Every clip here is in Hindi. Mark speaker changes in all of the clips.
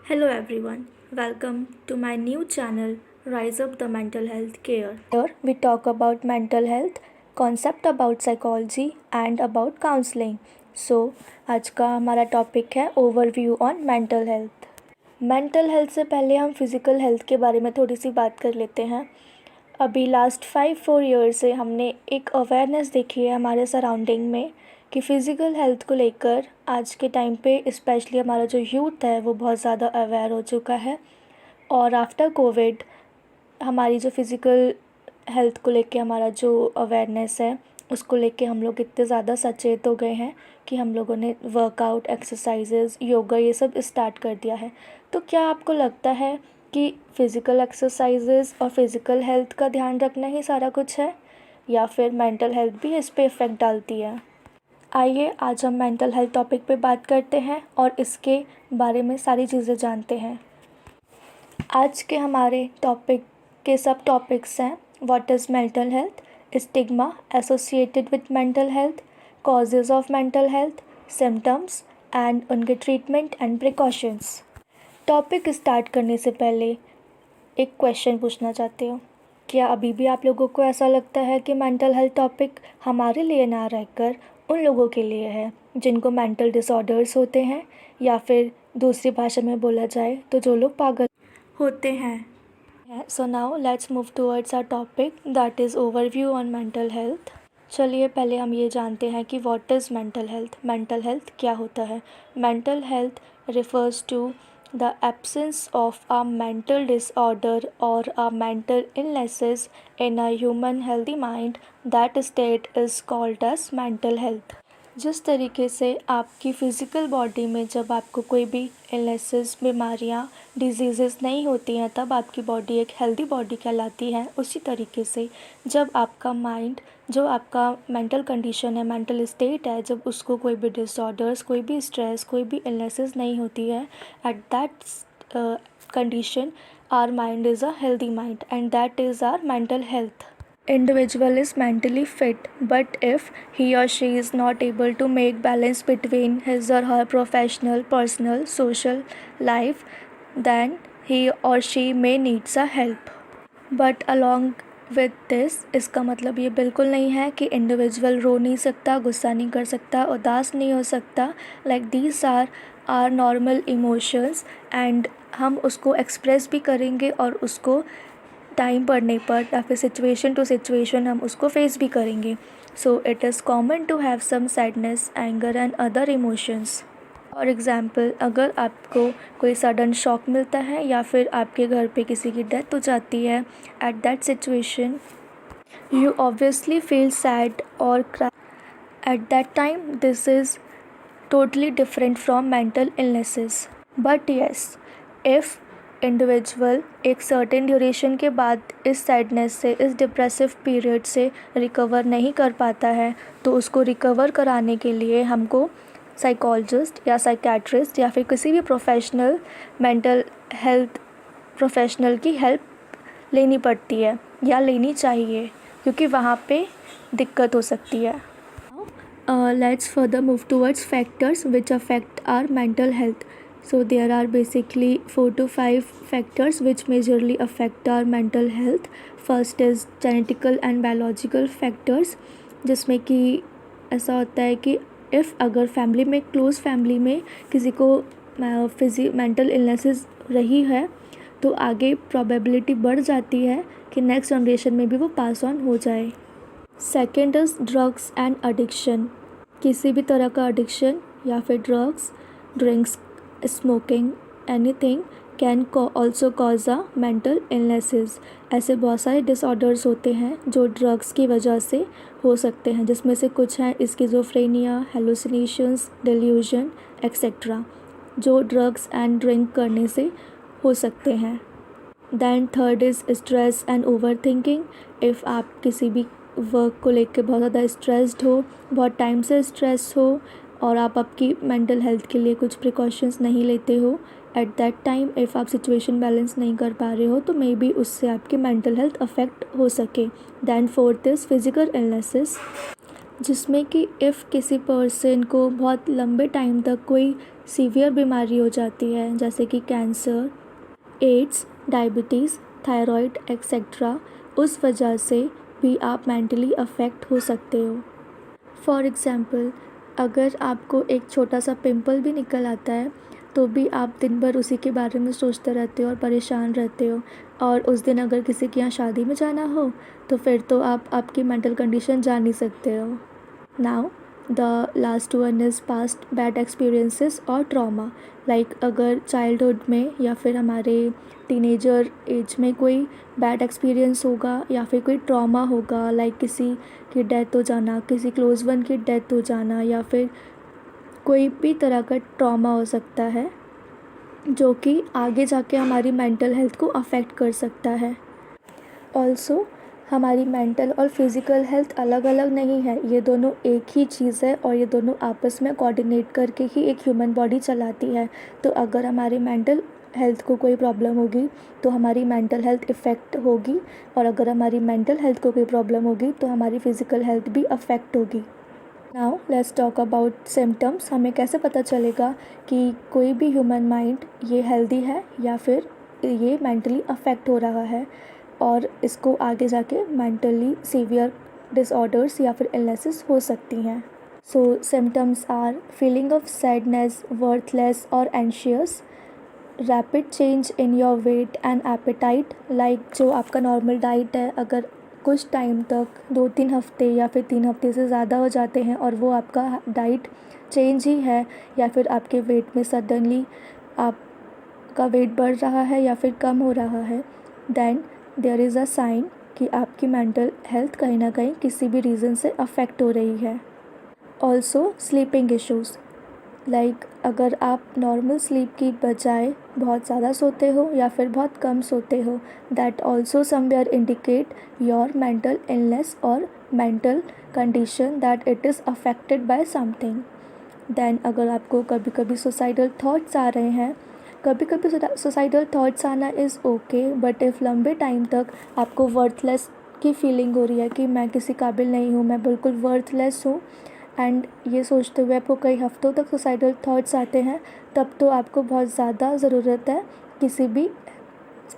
Speaker 1: Hello everyone, welcome to my new channel Rise Up the Mental Health Care. Here we talk about mental health, concept about psychology and about counseling. So आज का हमारा टॉपिक है overview on mental health. Mental health से पहले हम फिज़िकल हेल्थ के बारे में थोड़ी सी बात कर लेते हैं। अभी लास्ट 5-4 ईयर से हमने एक अवेयरनेस देखी है हमारे सराउंडिंग में कि फ़िज़िकल हेल्थ को लेकर आज के टाइम पे स्पेशली हमारा जो यूथ है वो बहुत ज़्यादा अवेयर हो चुका है। और आफ्टर कोविड हमारी जो फ़िज़िकल हेल्थ को लेके हमारा जो अवेयरनेस है उसको लेके हम लोग इतने ज़्यादा सचेत हो गए हैं कि हम लोगों ने वर्कआउट, एक्सरसाइजेज़, योगा ये सब स्टार्ट कर दिया है। तो क्या आपको लगता है कि फ़िज़िकल एक्सरसाइजेज़ और फ़िज़िकल हेल्थ का ध्यान रखना ही सारा कुछ है या फिर मेंटल हेल्थ भी इस पे इफ़ेक्ट डालती है? आइए आज हम मेंटल हेल्थ टॉपिक पे बात करते हैं और इसके बारे में सारी चीज़ें जानते हैं। आज के हमारे टॉपिक के सब टॉपिक्स हैं what is mental health, stigma associated with mental health, causes of mental health, symptoms and उनके treatment and precautions. Topic start करने से पहले एक क्वेश्चन पूछना चाहती हूँ। क्या अभी भी आप लोगों को ऐसा लगता है कि मेंटल हेल्थ टॉपिक हमारे लिए ना रहकर उन लोगों के लिए है जिनको मेंटल डिसऑर्डर्स होते हैं, या फिर दूसरी भाषा में बोला जाए तो जो लोग पागल होते हैं? So now let's move towards our topic that is overview on mental health. चलिए पहले हम ये जानते हैं कि what is mental health. Mental health क्या होता है? Mental health refers to the absence of a mental disorder or a mental illnesses in a human healthy mind. That state is called as mental health. जिस तरीके से आपकी फ़िज़िकल बॉडी में जब आपको कोई भी इलनेसेस, बीमारियाँ, डिजीज़ेस नहीं होती हैं तब आपकी बॉडी एक हेल्दी बॉडी कहलाती है, उसी तरीके से जब आपका माइंड, जो आपका मेंटल कंडीशन है, मेंटल स्टेट है, जब उसको कोई भी डिसऑर्डर्स, कोई भी स्ट्रेस, कोई भी इलनेसेस नहीं होती है, at that condition our mind is a healthy mind and that is our mental health. Individual is mentally fit, but if he or she is not able to make balance between his or her professional, personal, social life, then he or she may needs a help. But along with this, इसका मतलब ये बिल्कुल नहीं है कि इंडिविजुअल रो नहीं सकता, गुस्सा नहीं कर सकता, उदास नहीं हो सकता. Like these are normal emotions and हम उसको एक्सप्रेस भी करेंगे और उसको टाइम पड़ने पर या फिर सिचुएशन टू सिचुएशन हम उसको फेस भी करेंगे. So it is common to have some sadness, anger and other emotions. For example, अगर आपको कोई सडन शॉक मिलता है या फिर आपके घर पे किसी की डेथ हो जाती है, at that situation you obviously feel sad और cry. At that time this is totally different from mental illnesses. But yes, if individual एक सर्टेन ड्यूरेशन के बाद इस सैडनेस से, इस डिप्रेसिव पीरियड से रिकवर नहीं कर पाता है तो उसको रिकवर कराने के लिए हमको साइकोलॉजिस्ट या साइकेट्रिस्ट या फिर किसी भी प्रोफेशनल मेंटल हेल्थ प्रोफेशनल की हेल्प लेनी पड़ती है या लेनी चाहिए, क्योंकि वहाँ पे दिक्कत हो सकती है. Let's further move towards factors which affect our mental health. So there are basically 4 to 5 factors which majorly affect our mental health. First is genetical and biological factors, जिसमें कि ऐसा होता है कि अगर फैमिली में, क्लोज़ फैमिली में किसी को मेंटल इलनेसेस रही है तो आगे प्रोबेबिलिटी बढ़ जाती है कि नेक्स्ट जनरेशन में भी वो पास ऑन हो जाए. Second is drugs and addiction. किसी भी तरह का एडिक्शन या फिर drugs, drinks, smoking, anything can also cause a mental illnesses. ऐसे बहुत सारे डिसऑर्डर्स होते हैं जो ड्रग्स की वजह से हो सकते हैं, जिसमें से कुछ हैं स्किज़ोफ्रेनिया, हेलुसिनेशंस, डिल्यूजन एक्सेट्रा, जो ड्रग्स एंड ड्रिंक करने से हो सकते हैं. Than third is stress and over thinking. If आप किसी भी वर्क को लेकर बहुत ज़्यादा स्ट्रेस्ड हो, बहुत टाइम से स्ट्रेस हो और आप आपकी मेंटल हेल्थ के लिए कुछ प्रिकॉशंस नहीं लेते हो, एट दैट टाइम इफ़ आप सिचुएशन बैलेंस नहीं कर पा रहे हो तो मे बी उससे आपकी मेंटल हेल्थ अफेक्ट हो सके. Than fourth is physical illnesses, जिसमें कि इफ़ किसी पर्सन को बहुत लंबे टाइम तक कोई सीवियर बीमारी हो जाती है जैसे कि cancer, AIDS, diabetes, thyroid etcetera, उस वजह से भी आप मेंटली अफेक्ट हो सकते हो। फॉर एग्ज़ाम्पल, अगर आपको एक छोटा सा पिंपल भी निकल आता है तो भी आप दिन भर उसी के बारे में सोचते रहते हो और परेशान रहते हो, और उस दिन अगर किसी के यहाँ शादी में जाना हो तो फिर तो आप आपकी मेंटल कंडीशन जान ही सकते हो। Now the last one is past bad experiences और ट्रॉमा। लाइक अगर चाइल्डहुड में या फिर हमारे टीनेजर एज में कोई बैड एक्सपीरियंस होगा या फिर कोई ट्रॉमा होगा, लाइक किसी की डेथ हो जाना, किसी क्लोज वन की डेथ हो जाना, या फिर कोई भी तरह का ट्रॉमा हो सकता है जो कि आगे जाके हमारी मेंटल हेल्थ को अफेक्ट कर सकता है। ऑल्सो हमारी मेंटल और फिज़िकल हेल्थ अलग अलग नहीं है, ये दोनों एक ही चीज़ है और ये दोनों आपस में कोऑर्डिनेट करके ही एक ह्यूमन बॉडी चलाती है। तो अगर हमारी मेंटल हेल्थ को कोई प्रॉब्लम होगी तो हमारी मेंटल हेल्थ इफ़ेक्ट होगी, और अगर हमारी मेंटल हेल्थ को कोई प्रॉब्लम होगी तो हमारी फ़िज़िकल हेल्थ भी अफेक्ट होगी। Now let's talk about symptoms. हमें कैसे पता चलेगा कि कोई भी ह्यूमन माइंड ये हेल्दी है या फिर ये मेंटली अफेक्ट हो रहा है, और इसको आगे जाके मेंटली सीवियर डिसऑर्डर्स या फिर इलनेसेस हो सकती हैं। So symptoms are feeling of sadness, worthless और anxious, rapid change in your weight and appetite. Like जो आपका नॉर्मल डाइट है, अगर कुछ टाइम तक 2-3 हफ्ते या फिर 3 हफ्ते से ज़्यादा हो जाते हैं और वो आपका डाइट चेंज ही है, या फिर आपके वेट में सडनली आपका वेट बढ़ रहा है या फिर कम हो रहा है, then there is a sign कि आपकी मेंटल हेल्थ कहीं ना कहीं किसी भी रीज़न से अफेक्ट हो रही है। ऑल्सो स्लीपिंग इश्यूज़, लाइक अगर आप नॉर्मल स्लीप की बजाय बहुत ज़्यादा सोते हो या फिर बहुत कम सोते हो, that also somewhere indicate your mental illness और mental condition that it is affected by something. Then अगर आपको कभी कभी सुसाइडल थॉट्स आ रहे हैं, कभी कभी सुसाइडल थॉट्स आना इज़ ओके, बट इफ़ लंबे टाइम तक आपको वर्थलेस की फीलिंग हो रही है कि मैं किसी काबिल नहीं हूँ, मैं बिल्कुल वर्थलेस हूँ, एंड ये सोचते हुए आपको कई हफ्तों तक सुसाइडल थॉट्स आते हैं, तब तो आपको बहुत ज़्यादा ज़रूरत है किसी भी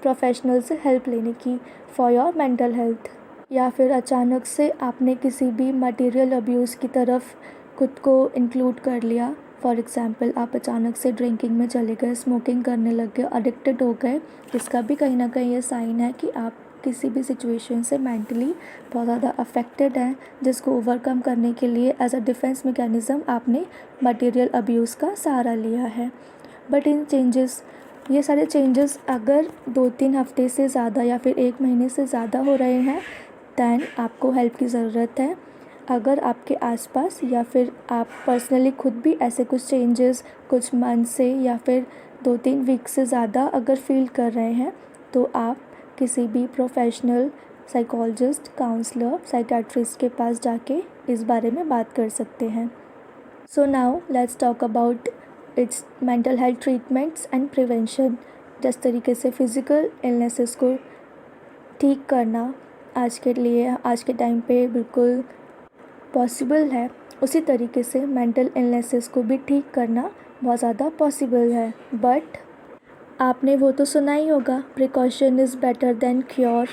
Speaker 1: प्रोफेशनल से हेल्प लेने की फॉर योर मेंटल हेल्थ। या फिर अचानक से आपने किसी भी मटेरियल अब्यूज़ की तरफ खुद को इंक्लूड कर लिया। फॉर एग्ज़ाम्पल, आप अचानक से ड्रिंकिंग में चले गए, स्मोकिंग करने लग गए, एडिक्टेड हो गए, इसका भी कहीं ना कहीं ये साइन है कि आप किसी भी सिचुएशन से मेंटली बहुत ज़्यादा अफेक्टेड हैं, जिसको ओवरकम करने के लिए एज अ डिफेंस मैकेनिज़्म आपने मटेरियल अब्यूज़ का सहारा लिया है। बट ये सारे चेंजेस अगर 2-3 हफ्ते से ज़्यादा या फिर 1 महीने से ज़्यादा हो रहे हैं, दैन आपको हेल्प की ज़रूरत है। अगर आपके आसपास या फिर आप पर्सनली खुद भी ऐसे कुछ चेंजेस कुछ मंथ से या फिर 2-3 वीक से ज़्यादा अगर फील कर रहे हैं, तो आप किसी भी प्रोफेशनल साइकोलॉजिस्ट, काउंसलर, साइकियाट्रिस्ट के पास जाके इस बारे में बात कर सकते हैं। So now let's talk about it's mental health treatments and prevention. जिस तरीके से फ़िज़िकल इलनेसेस को ठीक करना आज के टाइम पे बिल्कुल पॉसिबल है, उसी तरीके से मेंटल इलनेसेस को भी ठीक करना बहुत ज़्यादा पॉसिबल है। बट आपने वो तो सुना ही होगा, precaution is better than cure.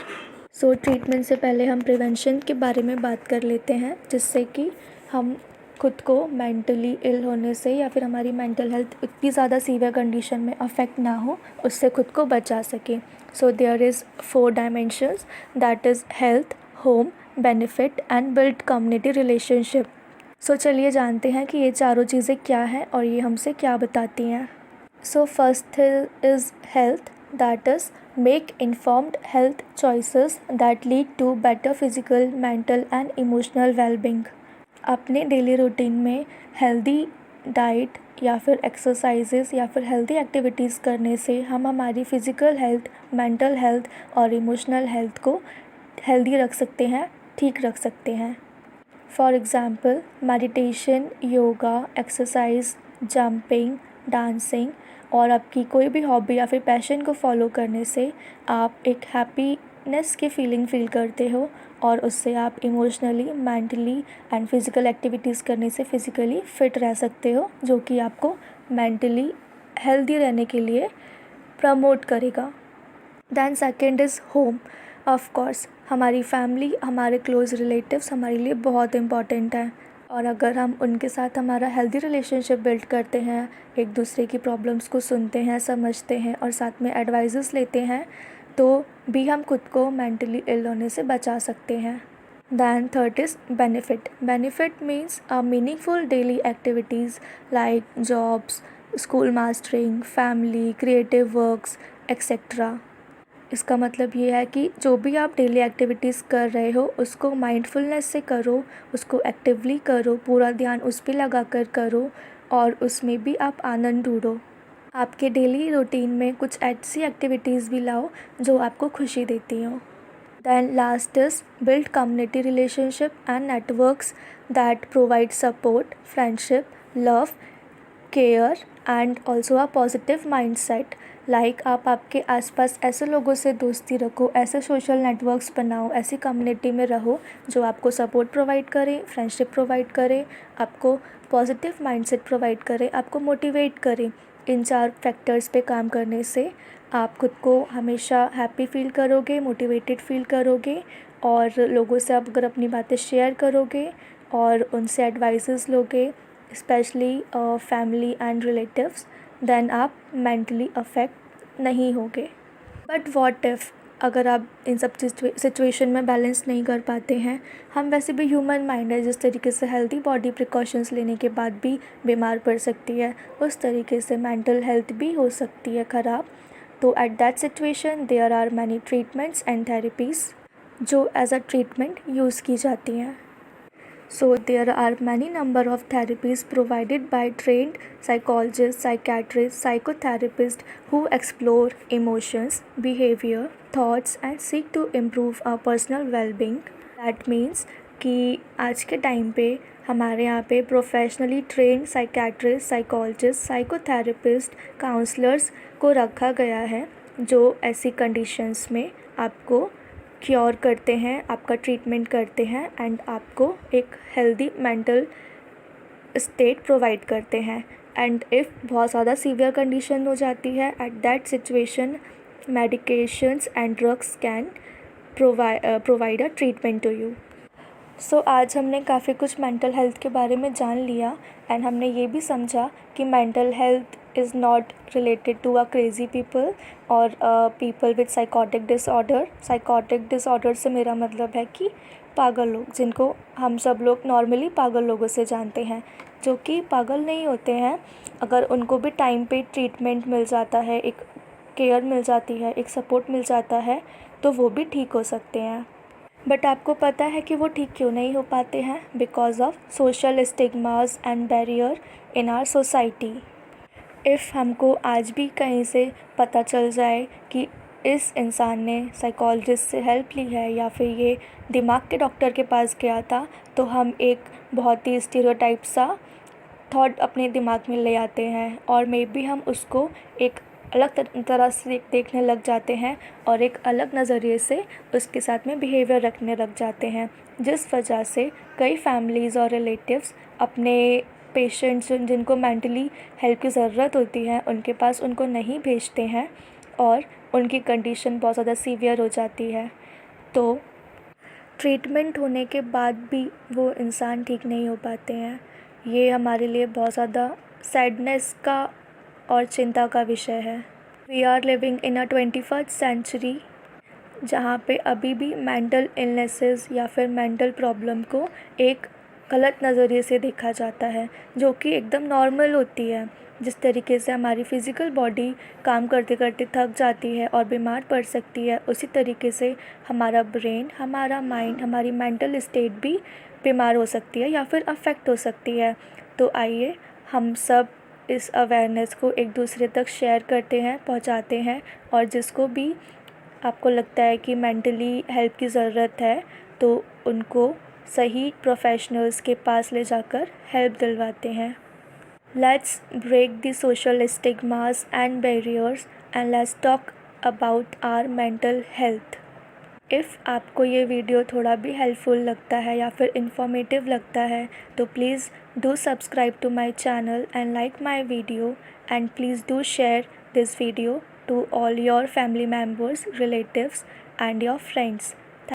Speaker 1: So treatment से पहले हम प्रिवेंशन के बारे में बात कर लेते हैं, जिससे कि हम खुद को मेंटली इल होने से या फिर हमारी मेंटल हेल्थ इतनी ज़्यादा सीवियर कंडीशन में अफेक्ट ना हो, उससे खुद को बचा सकें। So there is 4 dimensions, that is health, home, benefit and build community relationship. So चलिए जानते हैं कि ये चारों चीज़ें क्या हैं और ये हमसे क्या बताती हैं। So first is health, that is make informed health choices that lead to better physical, mental and emotional well-being। अपने डेली रूटीन में हेल्दी डाइट या फिर एक्सरसाइजेस या फिर हेल्दी एक्टिविटीज़ करने से हम हमारी फ़िज़िकल हेल्थ, मेंटल हेल्थ और इमोशनल हेल्थ को हेल्दी रख सकते हैं, ठीक रख सकते हैं। For example, meditation, yoga, exercise, jumping, dancing और आपकी कोई भी हॉबी या फिर पैशन को फॉलो करने से आप एक हैप्पीनेस की फीलिंग फील करते हो, और उससे आप emotionally, mentally and physical activities करने से फ़िज़िकली फ़िट रह सकते हो, जो कि आपको मेंटली हेल्दी रहने के लिए प्रमोट करेगा। Than second is home. Of course हमारी फैमिली, हमारे क्लोज़ रिलेटिव्स हमारे लिए बहुत इम्पॉर्टेंट है, और अगर हम उनके साथ हमारा हेल्दी रिलेशनशिप बिल्ड करते हैं, एक दूसरे की प्रॉब्लम्स को सुनते हैं, समझते हैं और साथ में एडवाइजेस लेते हैं, तो भी हम खुद को मेंटली इल होने से बचा सकते हैं। Than third is benefit. Benefit means meaningful daily activities like jobs, school mastering, family, creative works etcetera. इसका मतलब ये है कि जो भी आप डेली एक्टिविटीज़ कर रहे हो उसको माइंडफुलनेस से करो, उसको एक्टिवली करो, पूरा ध्यान उस पे लगा कर करो और उसमें भी आप आनंद ढूंढो। आपके डेली रूटीन में कुछ ऐसी एक्टिविटीज़ भी लाओ जो आपको खुशी देती हो। Than last is build community relationship and networks that provide support, friendship, love, care and also a positive mindset. Like आप आपके आसपास ऐसे लोगों से दोस्ती रखो, ऐसे सोशल नेटवर्क्स बनाओ, ऐसी कम्युनिटी में रहो जो आपको सपोर्ट प्रोवाइड करे, फ्रेंडशिप प्रोवाइड करे, आपको पॉजिटिव माइंडसेट प्रोवाइड करे, आपको मोटिवेट करे। इन 4 फैक्टर्स पे काम करने से आप खुद को हमेशा हैप्पी फील करोगे, मोटिवेटेड फील करोगे, और लोगों से आप अगर अपनी बातें शेयर करोगे और उनसे एडवाइसेस लोगे, specially family and relatives, then आप मेंटली अफेक्ट नहीं होगे। बट व्हाट इफ़ अगर आप इन सब सिचुएशन में बैलेंस नहीं कर पाते हैं, हम वैसे भी ह्यूमन माइंड है, जिस तरीके से हेल्दी बॉडी प्रिकॉशंस लेने के बाद भी बीमार पड़ सकती है, उस तरीके से मेंटल हेल्थ भी हो सकती है ख़राब। तो at that situation there are many treatments and therapies जो एज अ ट्रीटमेंट यूज़ की जाती हैं। So there are many number of therapies provided by trained psychologists, psychiatrists, psychotherapists who explore emotions, behavior, thoughts and seek to improve our personal well-being. That means कि आज के टाइम पे हमारे यहाँ पे professionally trained psychiatrist, psychologist, psychotherapist, counsellors को रखा गया है जो ऐसी कंडीशंस में आपको क्योर करते हैं, आपका ट्रीटमेंट करते हैं एंड आपको एक हेल्दी मेंटल स्टेट प्रोवाइड करते हैं। एंड इफ़ बहुत ज़्यादा सीवियर कंडीशन हो जाती है, at that situation medications and drugs can provide a treatment to you. So आज हमने काफ़ी कुछ मेंटल हेल्थ के बारे में जान लिया, एंड हमने ये भी समझा कि mental health is not related to a crazy people और people with psychotic disorder. Psychotic disorder से मेरा मतलब है कि पागल लोग, जिनको हम सब लोग नॉर्मली पागल लोगों से जानते हैं, जो कि पागल नहीं होते हैं। अगर उनको भी टाइम पे ट्रीटमेंट मिल जाता है, एक केयर मिल जाती है, एक सपोर्ट मिल जाता है, तो वो भी ठीक हो सकते हैं। बट आपको पता है कि वो ठीक क्यों नहीं हो पाते हैं? Because of social stigmas and barrier in our society. If हमको आज भी कहीं से पता चल जाए कि इस इंसान ने साइकोलॉजिस्ट से हेल्प ली है या फिर ये दिमाग के डॉक्टर के पास गया था, तो हम एक बहुत ही स्टीरियोटाइप सा थॉट अपने दिमाग में ले आते हैं और मे बी हम उसको एक अलग तरह से देखने लग जाते हैं और एक अलग नज़रिए से उसके साथ में बिहेवियर रखने लग जाते हैं, जिस वजह से कई फैमिलीज़ और रिलेटिव्स अपने पेशेंट्स जिनको मेंटली हेल्प की ज़रूरत होती है उनके पास उनको नहीं भेजते हैं और उनकी कंडीशन बहुत ज़्यादा सीवियर हो जाती है। तो ट्रीटमेंट होने के बाद भी वो इंसान ठीक नहीं हो पाते हैं। ये हमारे लिए बहुत ज़्यादा सैडनेस का और चिंता का विषय है। We are living in a 21st century जहाँ पे अभी भी मेंटल इलनेसेस या फिर मेंटल प्रॉब्लम को एक गलत नज़रिए से देखा जाता है, जो कि एकदम नॉर्मल होती है। जिस तरीके से हमारी फ़िज़िकल बॉडी काम करते करते थक जाती है और बीमार पड़ सकती है, उसी तरीके से हमारा ब्रेन, हमारा माइंड, हमारी मेंटल स्टेट भी बीमार हो सकती है या फिर अफेक्ट हो सकती है। तो आइए हम सब इस अवेयरनेस को एक दूसरे तक शेयर करते हैं, पहुंचाते हैं, और जिसको भी आपको लगता है कि मेंटली हेल्प की ज़रूरत है तो उनको सही प्रोफेशनल्स के पास ले जाकर हेल्प दिलवाते हैं। Let's break the social stigmas and barriers and let's talk about our mental health. If आपको ये वीडियो थोड़ा भी हेल्पफुल लगता है या फिर इन्फॉर्मेटिव लगता है तो please do subscribe to my channel and like my video and please do share this video to all your family members, relatives and your friends.